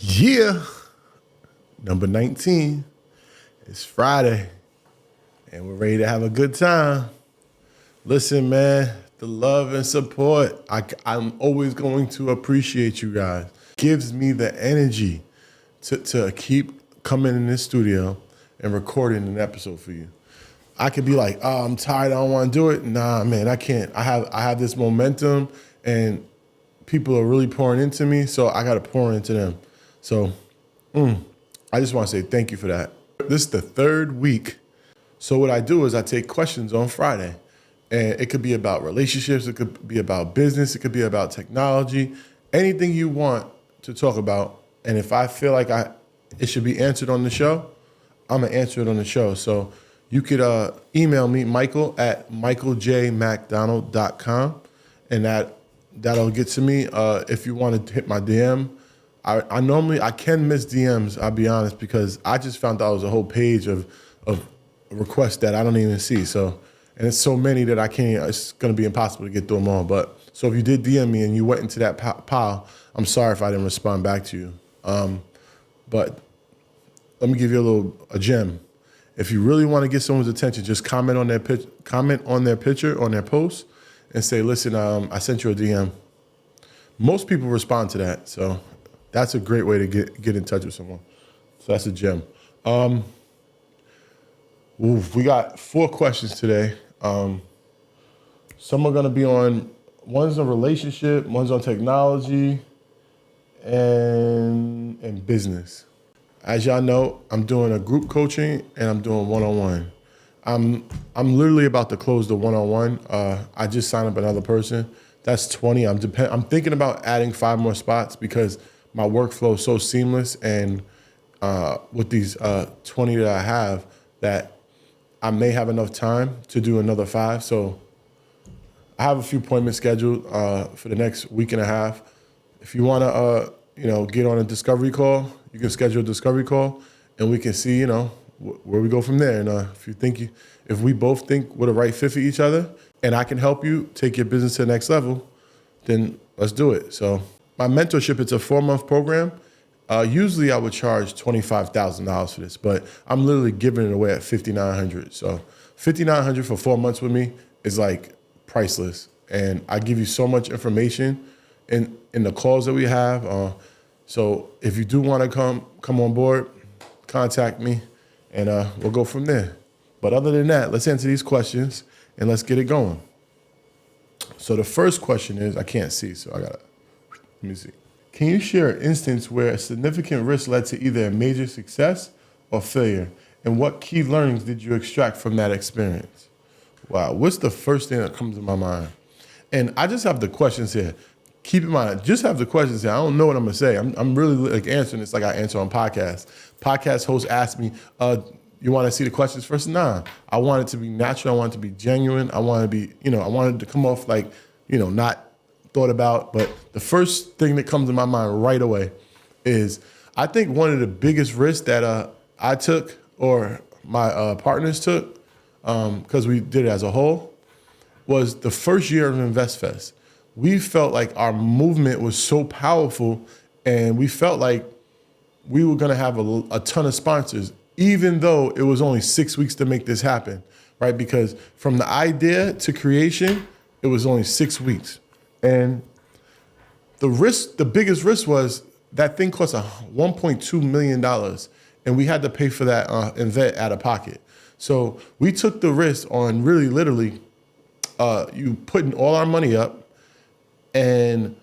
Yeah, number 19. It's Friday, and we're ready to have a good time. Listen, man, the love and support, I'm always going to appreciate you guys. Gives me the energy to keep coming in this studio and recording an episode for you. I could be like, oh, I'm tired, I don't want to do it. Nah, man, I can't. I have this momentum, and people are really pouring into me, so I got to pour into them. So I just want to say thank you for that. This is the third week. So what I do is I take questions on Friday. And it could be about relationships. It could be about business. It could be about technology. Anything you want to talk about. And if I feel like it should be answered on the show, I'm going to answer it on the show. So you could email me, Michael, at michaeljmacdonald.com. And that'll get to me. If you want to hit my DM, I normally can miss DMs, I'll be honest, because I just found out it was a whole page of requests that I don't even see. So, and it's so many that I can't, it's going to be impossible to get through them all. But so if you did DM me and you went into that pile, I'm sorry if I didn't respond back to you. But let me give you a gem. If you really want to get someone's attention, just comment on their picture, on their post, and say, listen, I sent you a DM. Most people respond to that, so that's a great way to get in touch with someone. So that's a gem. We got 4 questions today. Some are gonna be one's on relationship, one's on technology, and business. As y'all know, I'm doing a group coaching and I'm doing one-on-one. I'm literally about to close the one-on-one. I just signed up another person. That's 20. I'm thinking about adding 5 more spots because my workflow is so seamless, and with these 20 that I have, that I may have enough time to do another 5. So I have a few appointments scheduled for the next week and a half. If you want to, get on a discovery call, you can schedule a discovery call, and we can see, where we go from there. And if we both think we're the right fit for each other, and I can help you take your business to the next level, then let's do it. So my mentorship, it's a 4-month program. Usually I would charge $25,000 for this, but I'm literally giving it away at $5,900. So $5,900 for 4 months with me is like priceless. And I give you so much information in the calls that we have. So if you do want to come on board, contact me, and we'll go from there. But other than that, let's answer these questions and let's get it going. So the first question is, I can't see, so let me see. Can you share an instance where a significant risk led to either a major success or failure? And what key learnings did you extract from that experience? Wow, what's the first thing that comes to my mind? And I just have the questions here. Keep in mind, just have the questions here. I don't know what I'm gonna say. I'm really answering this like I answer on podcasts. Podcast hosts ask me, you wanna see the questions first? Nah, I want it to be natural. I want it to be genuine. I want it to come off like, not thought about. But the first thing that comes to my mind right away is, I think one of the biggest risks that I took, or my partners took, because we did it as a whole, was the first year of InvestFest. We felt like our movement was so powerful, and we felt like we were gonna have a ton of sponsors, even though it was only 6 weeks to make this happen, right? Because from the idea to creation, it was only 6 weeks. And the biggest risk was that thing cost $1.2 million, and we had to pay for that event out of pocket. So we took the risk on really literally you putting all our money up and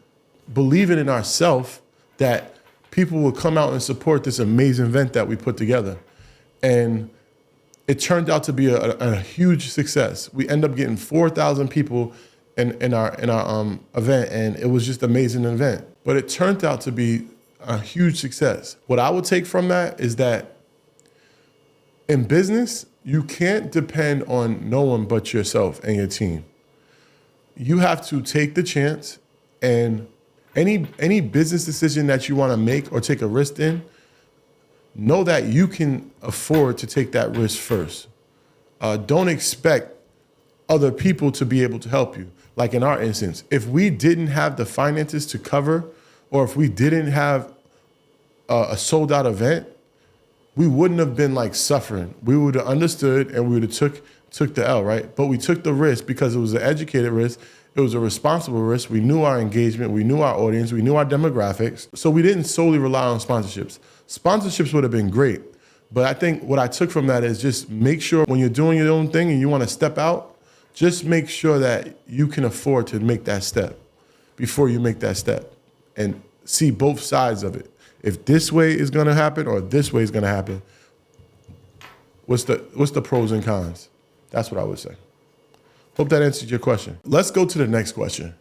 believing in ourselves that people would come out and support this amazing event that we put together. And it turned out to be a huge success. We ended up getting 4,000 people in our event, and it was just an amazing event. But it turned out to be a huge success. What I would take from that is that in business, you can't depend on no one but yourself and your team. You have to take the chance, and any business decision that you want to make or take a risk in, know that you can afford to take that risk first. Don't expect other people to be able to help you. Like in our instance, if we didn't have the finances to cover, or if we didn't have a sold out event, we wouldn't have been like suffering. We would have understood and we would have took the L, right? But we took the risk because it was an educated risk. It was a responsible risk. We knew our engagement. We knew our audience. We knew our demographics. So we didn't solely rely on sponsorships. Sponsorships would have been great. But I think what I took from that is just make sure when you're doing your own thing and you want to step out, just make sure that you can afford to make that step before you make that step and see both sides of it. If this way is going to happen or this way is going to happen, what's the pros and cons? That's what I would say. Hope that answers your question. Let's go to the next question.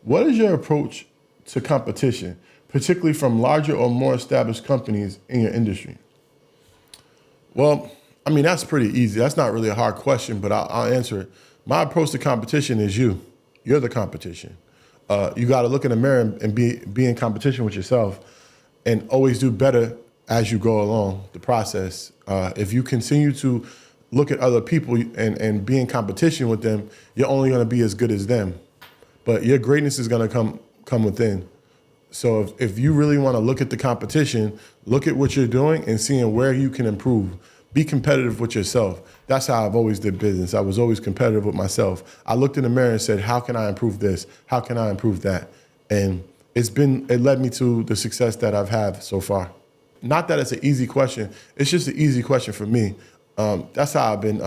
What is your approach to competition, particularly from larger or more established companies in your industry? Well, I mean, that's pretty easy. That's not really a hard question, but I'll answer it. My approach to competition is you. You're the competition. You got to look in the mirror and be in competition with yourself and always do better as you go along the process. If you continue to look at other people and be in competition with them, you're only going to be as good as them. But your greatness is going to come within. So if you really want to look at the competition, look at what you're doing and seeing where you can improve. Be competitive with yourself. That's how I've always did business. I was always competitive with myself. I looked in the mirror and said, how can I improve this? How can I improve that? And it led me to the success that I've had so far. Not that it's an easy question. It's just an easy question for me. That's how I've been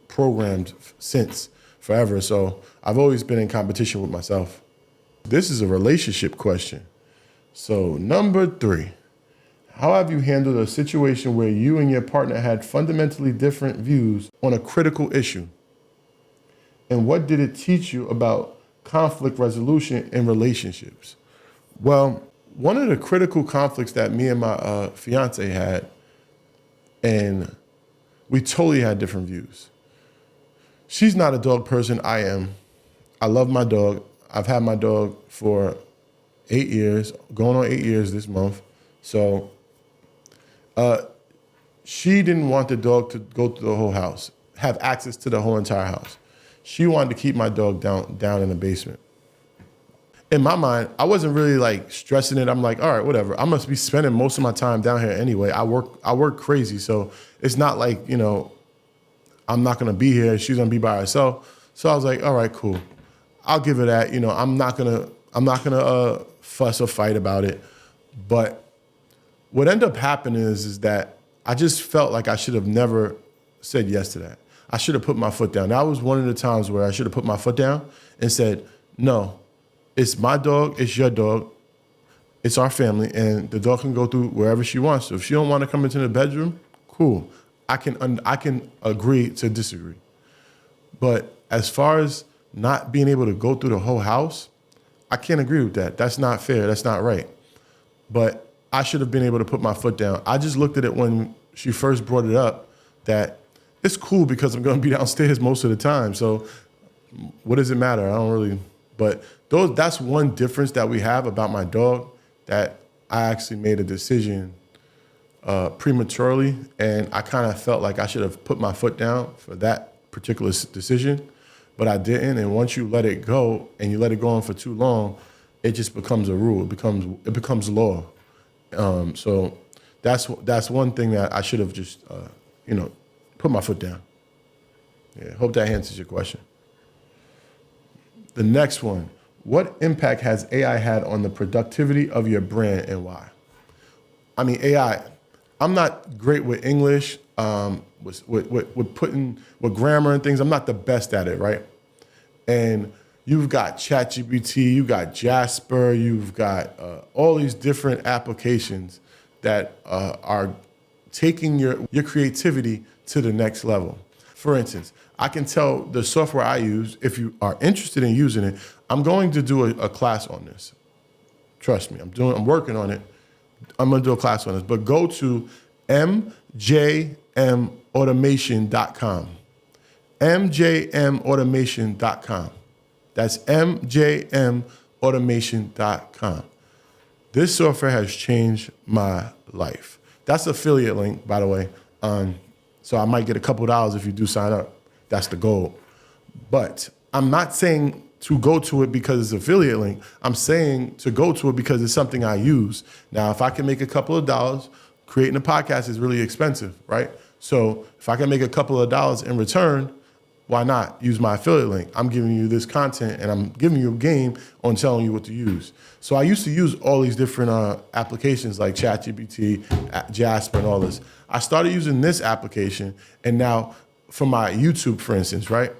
programmed since forever. So I've always been in competition with myself. This is a relationship question. So number 3, how have you handled a situation where you and your partner had fundamentally different views on a critical issue? And what did it teach you about conflict resolution in relationships? Well, one of the critical conflicts that me and my fiance had, and we totally had different views. She's not a dog person, I am. I love my dog. I've had my dog for 8 years, going on 8 years this month. So she didn't want the dog to go through the whole house, have access to the whole entire house. She wanted to keep my dog down in the basement. In my mind, I wasn't really like stressing it. I'm like, all right, whatever. I must be spending most of my time down here anyway. I work crazy. So it's not like, I'm not gonna be here. She's gonna be by herself. So I was like, all right, cool. I'll give her that. I'm not gonna fuss or fight about it. But what ended up happening is that I just felt like I should have never said yes to that. I should have put my foot down. That was one of the times where I should have put my foot down and said, no, it's my dog, it's your dog, it's our family, and the dog can go through wherever she wants to. If she don't want to come into the bedroom, cool. I can agree to disagree. But as far as not being able to go through the whole house, I can't agree with that. That's not fair. That's not right. But I should have been able to put my foot down. I just looked at it when she first brought it up that it's cool because I'm going to be downstairs most of the time. So what does it matter? I don't really, but that's one difference that we have about my dog, that I actually made a decision prematurely, and I kind of felt like I should have put my foot down for that particular decision, but I didn't. And once you let it go and you let it go on for too long, it just becomes a rule. It becomes law. So that's one thing that I should have just put my foot down. Yeah, hope that answers your question. The next one, what impact has AI had on the productivity of your brand and why? I mean, AI, I'm not great with English, with grammar and things. I'm not the best at it, right? And you've got ChatGPT, you've got Jasper, you've got all these different applications that are taking your creativity to the next level. For instance, I can tell the software I use, if you are interested in using it, I'm going to do a class on this. Trust me, I'm working on it. I'm gonna do a class on this, but go to mjmautomation.com. mjmautomation.com. That's mjmautomation.com. This software has changed my life. That's affiliate link, by the way. So I might get a couple dollars if you do sign up. That's the goal. But I'm not saying to go to it because it's an affiliate link. I'm saying to go to it because it's something I use. Now, if I can make a couple of dollars, creating a podcast is really expensive, right? So if I can make a couple of dollars in return, why not use my affiliate link? I'm giving you this content and I'm giving you a game on telling you what to use. So I used to use all these different applications like ChatGPT, Jasper, and all this. I started using this application, and now for my YouTube, for instance, right?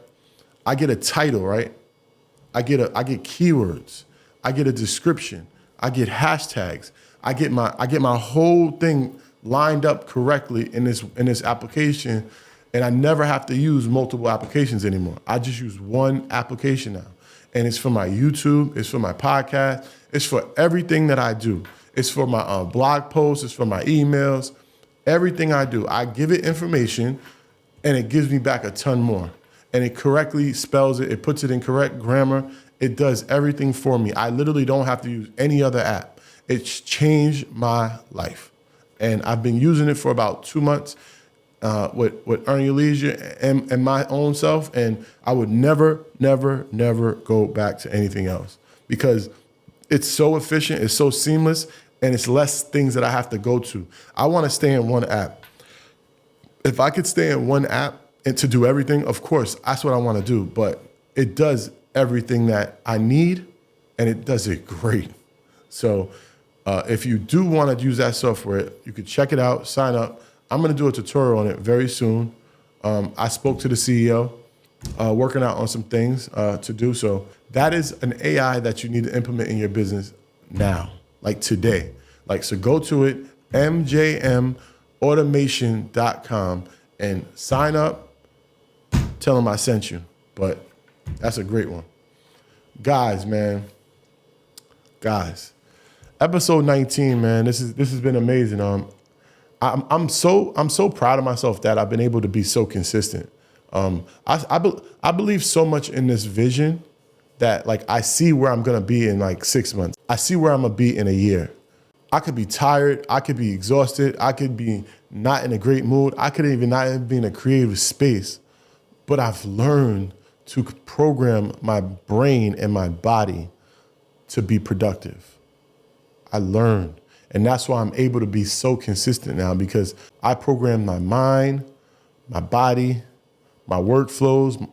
I get a title, right? I get keywords. I get a description. I get hashtags. I get my whole thing lined up correctly in this application, and I never have to use multiple applications anymore. I just use one application now. And it's for my YouTube, it's for my podcast, it's for everything that I do. It's for my blog posts, it's for my emails, everything I do. I give it information and it gives me back a ton more. And it correctly spells it, it puts it in correct grammar, it does everything for me. I literally don't have to use any other app. It's changed my life. And I've been using it for about 2 months. With Earn Your Leisure and my own self, and I would never go back to anything else because it's so efficient, it's so seamless, and it's less things that I have to go to. I want to stay in one app. If I could stay in one app and to do everything, of course, that's what I want to do, but it does everything that I need, and it does it great. So if you do want to use that software, you could check it out, sign up. I'm going to do a tutorial on it very soon. I spoke to the CEO, working out on some things to do. So that is an AI that you need to implement in your business now, like today. So go to it, mjmautomation.com, and sign up. Tell them I sent you. But that's a great one. Guys, episode 19, man. This has been amazing. I'm so proud of myself that I've been able to be so consistent. I believe so much in this vision that I see where I'm gonna be in 6 months. I see where I'm gonna be in a year. I could be tired, I could be exhausted, I could be not in a great mood, I could even not be in a creative space, but I've learned to program my brain and my body to be productive. I learned. And that's why I'm able to be so consistent now, because I program my mind, my body, my workflows.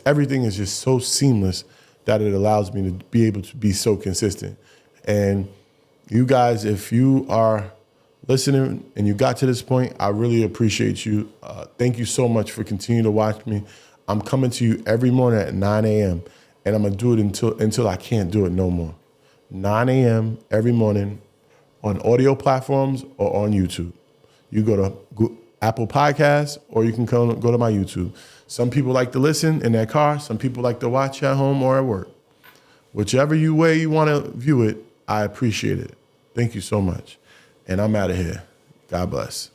Everything is just so seamless that it allows me to be able to be so consistent. And you guys, if you are listening and you got to this point, I really appreciate you. Thank you so much for continuing to watch me. I'm coming to you every morning at 9 a.m. and I'm gonna do it until I can't do it no more. 9 a.m. every morning, on audio platforms or on YouTube. You go to Apple Podcasts, or you can go to my YouTube. Some people like to listen in their car. Some people like to watch at home or at work. Whichever way you want to view it, I appreciate it. Thank you so much. And I'm out of here. God bless.